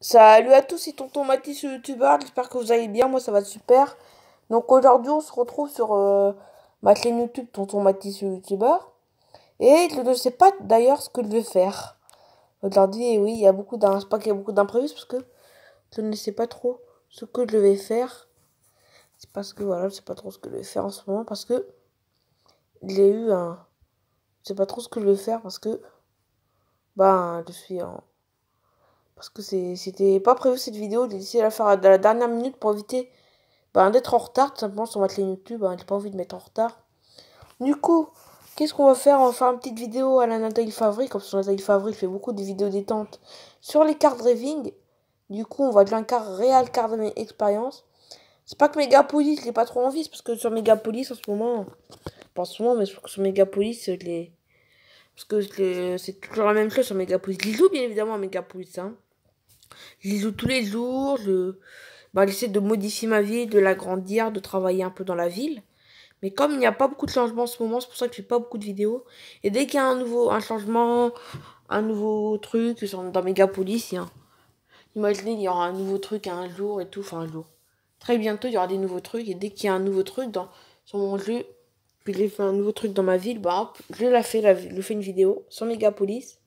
Salut à tous, c'est Tonton Mathis sur YouTubeur, j'espère que vous allez bien, moi ça va super. Donc aujourd'hui on se retrouve sur ma chaîne YouTube Tonton Mathis sur YouTubeur. Et je ne sais pas d'ailleurs ce que je vais faire. Aujourd'hui, oui, il y a beaucoup c'est pas qu'il y a beaucoup d'imprévus parce que je ne sais pas trop ce que je vais faire. C'est parce que voilà, je sais pas trop ce que je vais faire en ce moment parce que j'ai eu un... Je sais pas trop ce que je vais faire parce que... je suis en... Parce que c'était pas prévu cette vidéo, j'ai décidé de la faire à la dernière minute pour éviter d'être en retard, tout simplement sur ma chaîne YouTube, j'ai pas envie de mettre en retard. Du coup, qu'est-ce qu'on va faire? On va faire une petite vidéo à la Nathalie Favry, comme sur Nathalie Favry, je fais beaucoup de vidéos détente sur les cartes driving. Du coup, on va jouer un réel card de mes expériences. C'est pas que Megapolis, je l'ai pas trop envie, c'est parce que sur Megapolis en ce moment, pas en ce moment, mais sur Megapolis, parce que c'est toujours la même chose sur Megapolis. Je joue bien évidemment à Megapolis, hein. Je joue tous les jours, j'essaie de modifier ma vie, de l'agrandir, de travailler un peu dans la ville. Mais comme il n'y a pas beaucoup de changements en ce moment, c'est pour ça que je fais pas beaucoup de vidéos. Et dès qu'il y a un changement, un nouveau truc dans Megapolis, imaginez, il y aura un nouveau truc un jour et tout, enfin un jour. Très bientôt, il y aura des nouveaux trucs. Et dès qu'il y a un nouveau truc sur mon jeu, puis j'ai fait un nouveau truc dans ma ville, je fais une vidéo sur Megapolis.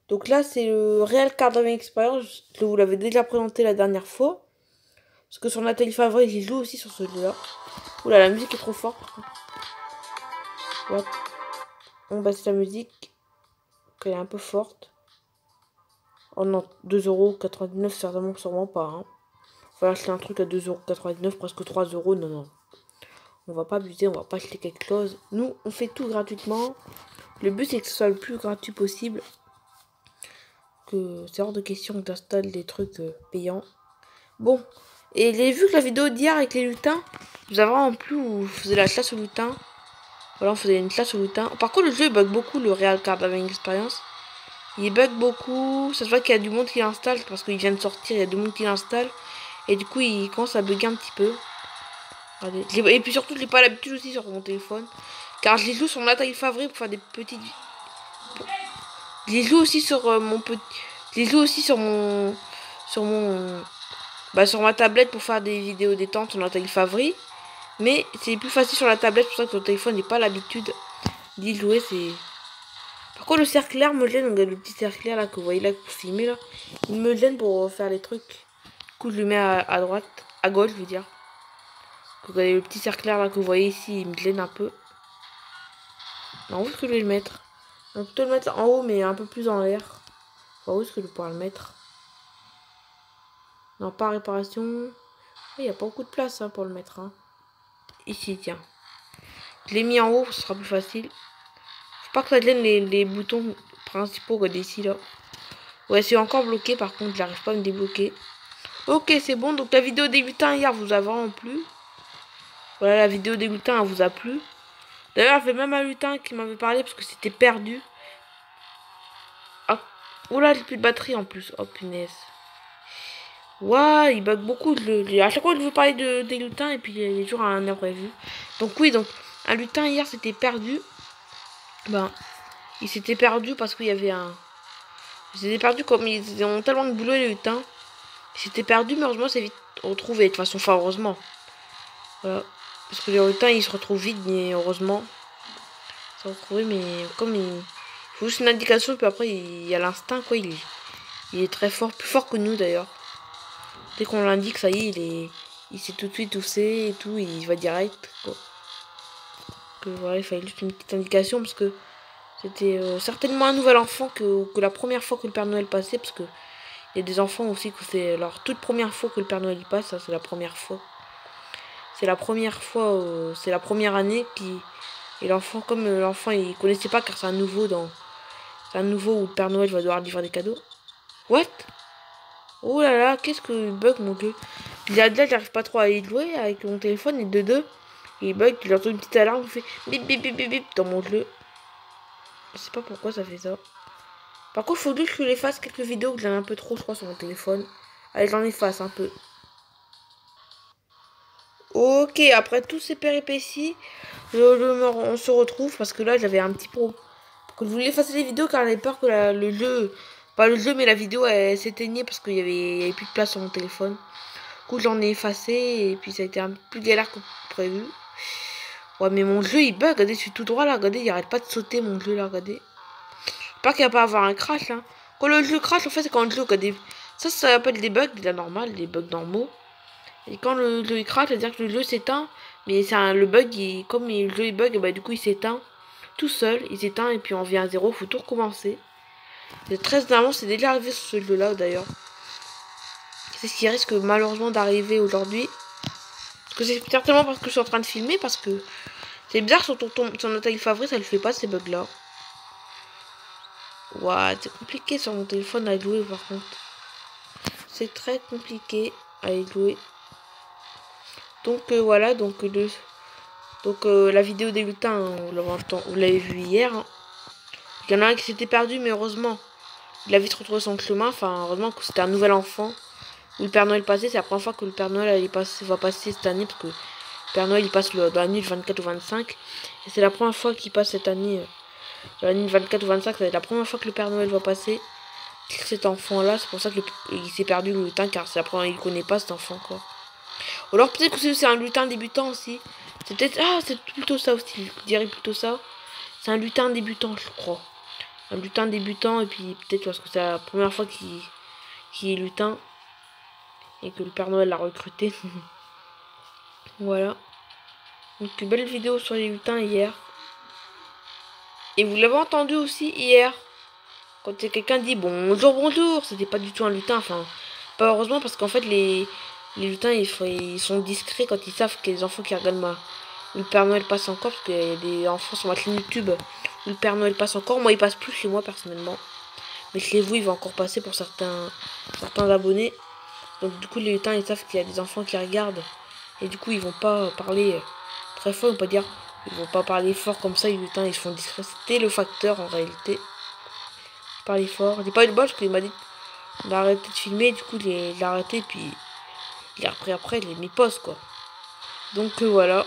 Donc là, c'est le réel card de expérience. Je vous l'avais déjà présenté la dernière fois. Parce que sur Nathalie Favry, j'y joue aussi sur ce jeu-là. Oula, la musique est trop forte. What? On baisse la musique. Elle est un peu forte. Oh non, 2,99€, certainement, sûrement pas. Hein. Faut acheter un truc à 2,99€, presque 3€. Non, non. On va pas abuser, on va pas acheter quelque chose. Nous, on fait tout gratuitement. Le but, c'est que ce soit le plus gratuit possible. Que c'est hors de question que t'installes des trucs payants. Bon. Et j'ai vu que la vidéo d'hier avec les lutins, vous avez vraiment plu où je faisais la chasse aux lutins. Voilà, on faisait une chasse aux lutins. Par contre, le jeu il bug beaucoup, le Real Card Driving Experience. Il bug beaucoup. Ça se voit qu'il y a du monde qui l'installe parce qu'il vient de sortir, il y a du monde qui l'installe. Et du coup, il commence à bugger un petit peu. Regardez. Et puis surtout, je n'ai pas l'habitude aussi sur mon téléphone. Car je les joue sur Nathalie Favry pour faire des petites... Je les joue aussi sur mon petit... Je les joue aussi sur mon... sur ma tablette pour faire des vidéos détente sur Nathalie Favry. Mais c'est plus facile sur la tablette, pour ça que le téléphone n'est pas l'habitude d'y jouer. Par contre, le cerclaire me gêne. Le petit cerclaire là que vous voyez là, que vous filmez là, il me gêne pour faire les trucs. Du coup, je le mets à droite, à gauche, je veux dire. Vous voyez le petit cerclaire là que vous voyez ici, il me gêne un peu. Non, où est-ce que je vais le mettre? On va plutôt le mettre en haut, mais un peu plus en l'air. Enfin, où est-ce que je pourrais le mettre? Non, pas réparation. Il n'y a pas beaucoup de place hein, pour le mettre. Hein. Ici, tiens. Je l'ai mis en haut, ce sera plus facile. Faut pas que ça gêne les boutons principaux d'ici là. Ouais, c'est encore bloqué, par contre, j'arrive pas à me débloquer. Ok, c'est bon. Donc la vidéo des lutins hier vous a vraiment plu. Voilà, la vidéo des lutins vous a plu. D'ailleurs, il y avait même un lutin qui m'avait parlé parce que c'était perdu. Oh. Oula, j'ai plus de batterie en plus. Oh punaise. Ouah, il bug beaucoup. À chaque fois, je veux parler des lutins et puis il y a toujours un imprévu. Donc oui, donc un lutin hier s'était perdu. Il s'était perdu parce qu'il y avait un... Il s'était perdu comme ils ont tellement de boulot les lutins. Il s'était perdu, mais heureusement c'est vite retrouvé. De toute façon, enfin heureusement. Voilà. Parce que les lutins ils se retrouvent vite, mais heureusement. Ils se retrouvent, mais comme il faut juste une indication, puis après il y a l'instinct quoi. Il est très fort, plus fort que nous d'ailleurs. Dès qu'on l'indique, ça y est, il sait tout de suite où c'est et tout, il va direct. Quoi. Que voilà, il fallait juste une petite indication parce que c'était certainement un nouvel enfant que la première fois que le Père Noël passait, parce que il y a des enfants aussi que c'est leur toute première fois que le Père Noël passe, ça c'est la première fois. C'est la première fois, c'est la première année et l'enfant, comme l'enfant il connaissait pas car c'est un nouveau où le Père Noël va devoir livrer des cadeaux. What? Oh là là, qu'est-ce que il bug mon dieu. Là j'arrive pas trop à y jouer avec mon téléphone et de deux. Il bug, il entend une petite alarme, il fait bip bip bip bip bip dans mon jeu. Je sais pas pourquoi ça fait ça. Par contre, il faut juste que je efface quelques vidéos que j'en ai un peu trop, je crois, sur mon téléphone. Allez, j'en efface un peu. Ok, après tous ces péripéties, on se retrouve parce que là, j'avais un petit pro. Que je voulais effacer les vidéos car j'avais peur que le jeu Pas le jeu, mais la vidéo, elle s'éteignait parce qu'il y avait plus de place sur mon téléphone. Du coup, j'en ai effacé et puis ça a été un peu plus galère que prévu. Ouais, mais mon jeu, il bug. Regardez, je suis tout droit là. Regardez, il arrête pas de sauter mon jeu là. Regardez. J'espère qu'il va pas avoir un crash là. Quand le jeu crash, en fait, c'est quand le jeu, regardez. Ça s'appelle des bugs, déjà normal, des bugs normaux. Et quand le jeu il crash, c'est-à-dire que le jeu s'éteint. Mais c'est le bug, comme le jeu il bug, bah, du coup, il s'éteint tout seul. Il s'éteint et puis on vient à zéro. Faut tout recommencer. C'est très énervant, c'est déjà arrivé sur ce jeu là d'ailleurs. C'est ce qui risque malheureusement d'arriver aujourd'hui. Parce que c'est certainement parce que je suis en train de filmer. Parce que c'est bizarre sur notre téléphone favori, ça le fait pas ces bugs là. Ouah, c'est compliqué sur mon téléphone à jouer par contre. C'est très compliqué à y jouer. Donc voilà, la vidéo des lutins, vous l'avez vu hier. Hein. Il y en a un qui s'était perdu, mais heureusement, il a vite retrouvé son chemin. Enfin, heureusement que c'était un nouvel enfant. Où le Père Noël passait, c'est la première fois que le Père Noël va passer cette année. Parce que le Père Noël il passe dans la nuit du 24 au 25. Et c'est la première fois qu'il passe cette année. Dans la nuit du 24 au 25, c'est la première fois que le Père Noël va passer. Cet enfant là, c'est pour ça qu'il s'est perdu le lutin, car c'est la première, il connaît pas cet enfant quoi. Ou alors peut-être que c'est un lutin débutant aussi. C'est peut-être, c'est plutôt ça aussi, je dirais plutôt ça. C'est un lutin débutant, je crois. Un lutin débutant, et puis peut-être parce que c'est la première fois qu'il est lutin. Et que le Père Noël l'a recruté. Voilà. Donc une belle vidéo sur les lutins hier. Et vous l'avez entendu aussi hier. Quand quelqu'un dit bonjour, bonjour, c'était pas du tout un lutin. Enfin, pas heureusement parce qu'en fait les lutins ils sont discrets quand ils savent qu'il y a des enfants qui regardent où le Père Noël passe encore. Parce qu'il y a des enfants sur ma chaîne YouTube où le Père Noël passe encore. Moi il passe plus chez moi personnellement. Mais chez vous il va encore passer pour certains abonnés. Donc du coup les lutins ils savent qu'il y a des enfants qui regardent. Et du coup ils vont pas parler très fort, ils vont pas parler fort comme ça, les lutins ils se font discrets. C'était le facteur en réalité. Parler fort. J'ai pas eu de bol parce qu'il m'a dit d'arrêter de filmer, du coup il a arrêté puis il a repris après, il a mis pause quoi. Donc voilà.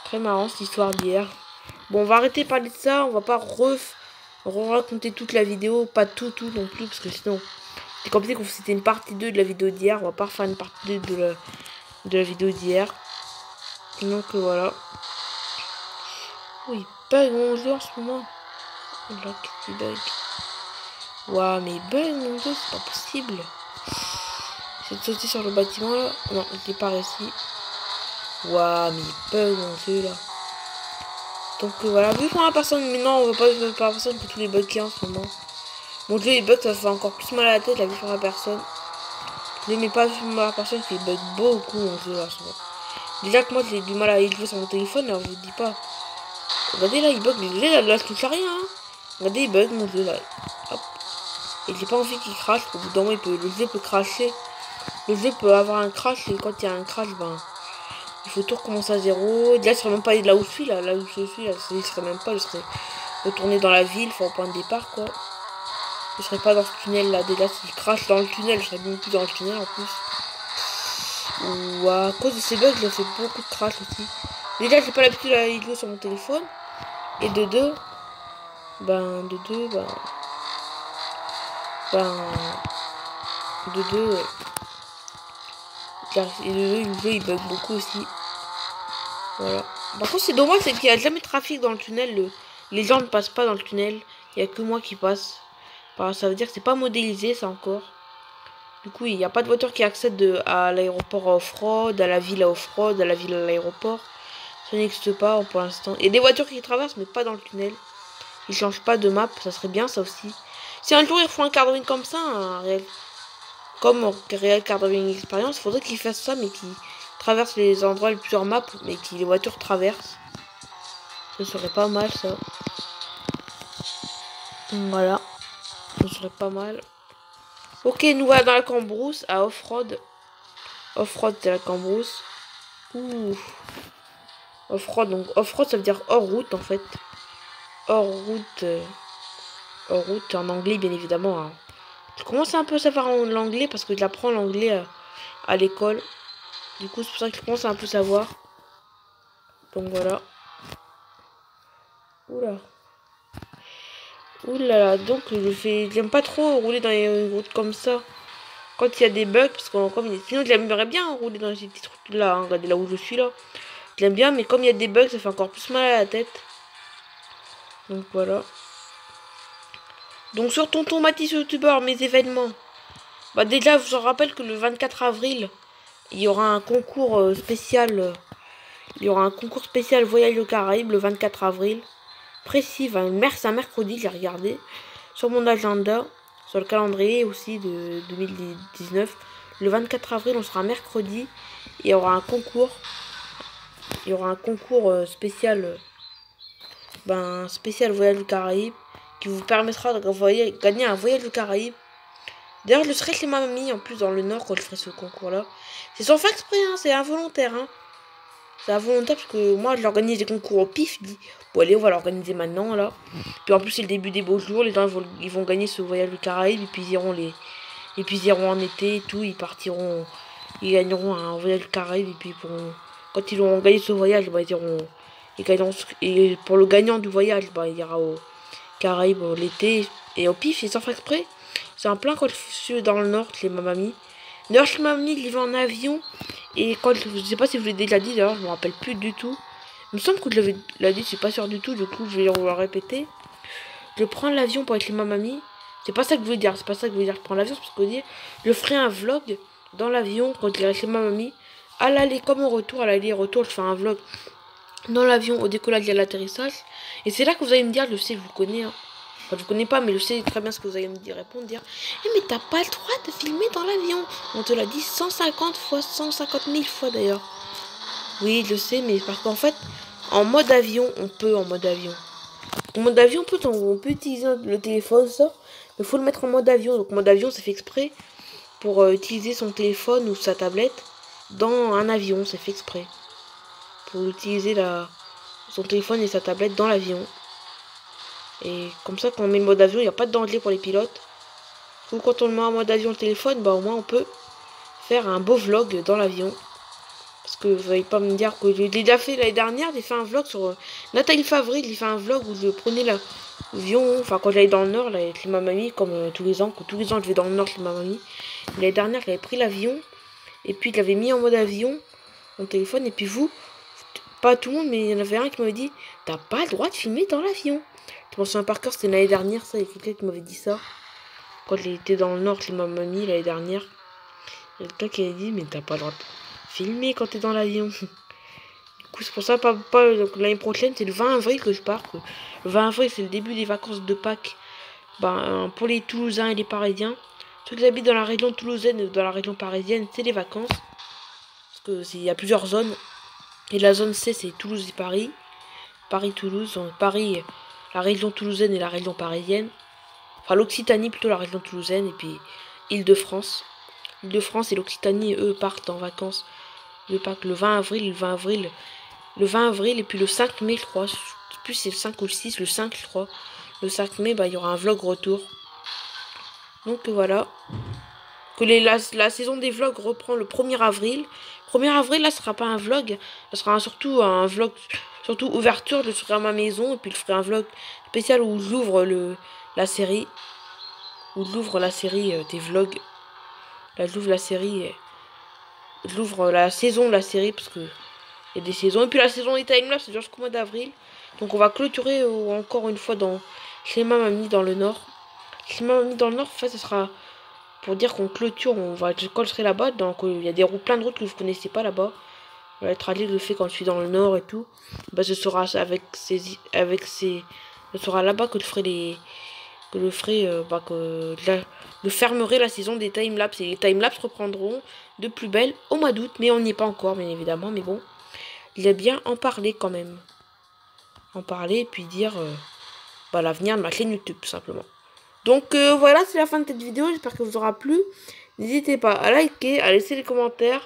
Très marrant cette histoire d'hier. Bon on va arrêter de parler de ça, on va pas raconter toute la vidéo, pas tout non plus parce que sinon c'est comme si c'était une partie 2 de la vidéo d'hier. On va pas refaire une partie 2 de la vidéo d'hier. Donc voilà. Oui, bug mon jeu en ce moment. Là, qu'est-ce qui bug? Waouh, mais bug mon jeu, c'est pas possible. J'ai sauté sur le bâtiment là. Non, je l'ai pas réussi. Waouh, mais bug mon jeu là. Donc voilà, vu qu'on a personne, mais non, on va pas jouer par personne pour tous les bugs qu'il y a en ce moment. Mon jeu il bug, ça fait encore plus mal à la tête la vue sur la personne. Je n'aimais pas la personne qui bug beaucoup mon jeu là souvent. Déjà que moi j'ai du mal à y jouer sur mon téléphone, alors je vous dis pas. Regardez là il bug, mais là je touche à rien. Hein. Regardez il bug mon jeu là. Hop. Et j'ai pas envie qu'il crache, au bout d'un moment le jeu peut cracher. Le jeu peut avoir un crash et quand il y a un crash, il faut tout recommencer à zéro. Déjà je serais même pas allé de là où je suis là où je suis là, je serais même pas, je serais retourné dans la ville, faut au point de départ quoi. Je serais pas dans ce tunnel là. Déjà, s'il crache dans le tunnel, je serais même plus dans le tunnel en plus. Ou à cause de ces bugs, j'ai fait beaucoup de crash aussi. Déjà, j'ai pas l'habitude d'aller jouer sur mon téléphone. Et de deux, de deux, le jeu il bug beaucoup aussi. Voilà. Par contre, c'est dommage, c'est qu'il n'y a jamais de trafic dans le tunnel. Les gens ne passent pas dans le tunnel. Il n'y a que moi qui passe. Ça veut dire que c'est pas modélisé, ça encore. Du coup, il n'y a pas de voiture qui accède à l'aéroport à off-road, à la ville à off-road, à la ville à l'aéroport. Ça n'existe pas pour l'instant. Il y a des voitures qui traversent, mais pas dans le tunnel. Ils changent pas de map, ça serait bien ça aussi. Si un jour ils font un cardwing comme ça, comme Real Cardwing Experience, il faudrait qu'ils fassent ça, mais qu'ils traversent les endroits les plusieurs maps, mais que les voitures traversent. Ce serait pas mal ça. Voilà. Ce serait pas mal. Ok, nous voilà dans la cambrousse à off-road. Off-road, c'est la cambrousse. Ouh. Off-road, donc off-road, ça veut dire hors route en fait. Hors route. Hors route en anglais, bien évidemment. Hein. Je commence un peu à savoir l'anglais parce que je l'apprends l'anglais à l'école. Du coup, c'est pour ça que je commence à un peu savoir. Donc voilà. Oula. Ouh là là, donc j'aime pas trop rouler dans les routes comme ça. Quand il y a des bugs, parce que sinon j'aimerais bien rouler dans ces petites routes là, hein, regardez là où je suis là. Je l'aime bien, mais comme il y a des bugs, ça fait encore plus mal à la tête. Donc voilà. Donc sur Tonton Mathis YouTuber, mes événements. Bah déjà, je vous rappelle que le 24 avril, il y aura un concours spécial. Il y aura un concours spécial Voyage aux Caraïbes le 24 avril. Précis, c'est un mercredi, j'ai regardé. Sur mon agenda, sur le calendrier aussi de 2019. Le 24 avril, on sera mercredi. Il y aura un concours. Il y aura un concours spécial. Spécial Voyage aux Caraïbes. Qui vous permettra de gagner un voyage aux Caraïbes. D'ailleurs, je serai chez ma mamie, en plus, dans le Nord, quand je ferai ce concours-là. C'est sans faire exprès, hein, c'est involontaire, hein. C'est involontaire parce que moi, je l'organise des concours au pif. Je dis, bon, allez, on va l'organiser maintenant, là. Puis en plus, c'est le début des beaux jours. Les gens, ils vont gagner ce voyage aux Caraïbes. Et puis, ils iront en été et tout. Ils partiront. Ils gagneront un voyage aux Caraïbes. Et puis, quand ils auront gagné ce voyage, bah, ils gagneront. Et pour le gagnant du voyage, bah, il ira aux Caraïbes l'été. Et au pif, c'est sans faire exprès. C'est un plein quand je suis dans le Nord, chez ma mamie. D'ailleurs, chez ma mamie, je vais en avion. Et quand je sais pas si je vous l'ai déjà dit, d'ailleurs, je me rappelle plus du tout. Il me semble que je l'avais dit, je suis pas sûr du tout. Du coup, je vais le répéter. Je prends l'avion pour être chez ma mamie. C'est pas ça que je voulais dire. C'est pas ça que je voulais dire. Je prends l'avion, parce que je ferai un vlog dans l'avion quand j'irai chez ma mamie. À l'aller comme au retour, à l'aller-retour, je fais un vlog dans l'avion au décollage et à l'atterrissage. Et c'est là que vous allez me dire, je sais, je vous connais, hein. Enfin, je connais pas, mais je sais très bien ce que vous allez me dire, répondre, dire mais t'as pas le droit de filmer dans l'avion. On te l'a dit 150 fois, 150 000 fois d'ailleurs. Oui, je sais, mais parce qu'en fait, en mode avion, on peut en mode avion. En mode avion, on peut utiliser le téléphone, ça, mais il faut le mettre en mode avion. Donc, mode avion, c'est fait exprès pour utiliser son téléphone ou sa tablette dans un avion, c'est fait exprès. Pour utiliser son téléphone et sa tablette dans l'avion. Et comme ça, quand on met le mode avion, il n'y a pas de danger pour les pilotes. Ou quand on le met en mode avion le téléphone, bah au moins on peut faire un beau vlog dans l'avion. Parce que vous n'allez pas me dire que j'ai déjà fait l'année dernière, j'ai fait un vlog sur Nathalie Favry, j'ai fait un vlog où je prenais l'avion, enfin quand j'allais dans le Nord, là, avec ma mamie, comme tous les ans, que tous les ans je vais dans le Nord chez ma mamie. L'année dernière, j'avais pris l'avion, et puis je l'avais mis en mode avion, mon téléphone, et puis vous, pas tout le monde, mais il y en avait un qui m'avait dit, t'as pas le droit de filmer dans l'avion. Je m'en souviens par cœur, c'était l'année dernière, ça, il y a quelqu'un qui m'avait dit ça. Quand j'étais dans le Nord chez ma mamie l'année dernière. Il y a quelqu'un qui avait dit, mais t'as pas le droit de filmer quand t'es dans l'avion. Du coup, c'est pour ça, donc l'année prochaine, c'est le 20 avril que je pars. Le 20 avril, c'est le début des vacances de Pâques. Pour les Toulousains et les Parisiens. Ceux qui habitent dans la région toulousaine et dans la région parisienne, c'est les vacances. Parce qu'il y a plusieurs zones. Et la zone C, c'est Toulouse et Paris. Paris-Toulouse. Paris, la région toulousaine et la région parisienne. Enfin, l'Occitanie, plutôt la région toulousaine. Et puis, Île-de-France. Île-de-France et l'Occitanie, eux, partent en vacances de Pâques le 20 avril. Le 20 avril et puis le 5 mai, je crois. Je sais plus si c'est le 5 ou le 6. Le 5, je crois. Le 5 mai, il y aura un vlog retour. Donc, voilà. La saison des vlogs reprend le 1er avril. 1er avril, là, ce sera pas un vlog. Ce sera surtout un vlog, surtout ouverture. Je serai à ma maison. Et puis, je ferai un vlog spécial où j'ouvre la série. Où j'ouvre la série des vlogs. Là, j'ouvre la série. J'ouvre la saison de la série. Parce que il y a des saisons. Et puis, la saison des timelapse, c'est jusqu'au mois d'avril. Donc, on va clôturer encore une fois chez ma mamie dans le Nord. Chez ma mamie dans le Nord, en fait, ce sera... Pour dire qu'on clôture, quand je serai là-bas, donc il y a plein de routes que vous connaissez pas là-bas. Le trajet que je fais quand je suis dans le Nord et tout. Ce sera ce sera là-bas que je ferai je fermerai la saison des timelapse. Et les timelapse reprendront de plus belle au mois d'août. Mais on n'y est pas encore, bien évidemment. Mais bon, il est bien en parler quand même. En parler et puis dire l'avenir de ma chaîne YouTube, tout simplement. Donc voilà, c'est la fin de cette vidéo. J'espère que vous aura plu. N'hésitez pas à liker, à laisser les commentaires.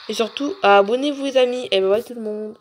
Et surtout, à abonnez-vous les amis. Et bye bye tout le monde.